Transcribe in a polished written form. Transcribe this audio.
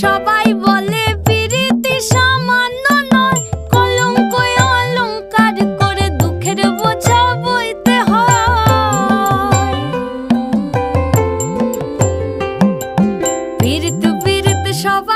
সবাই বলে পিরিতি সামান্য নয়, কলঙ্ক অলংকার করে দুঃখের বোঝা বইতে হয়। পিরিত পিরিত সবাই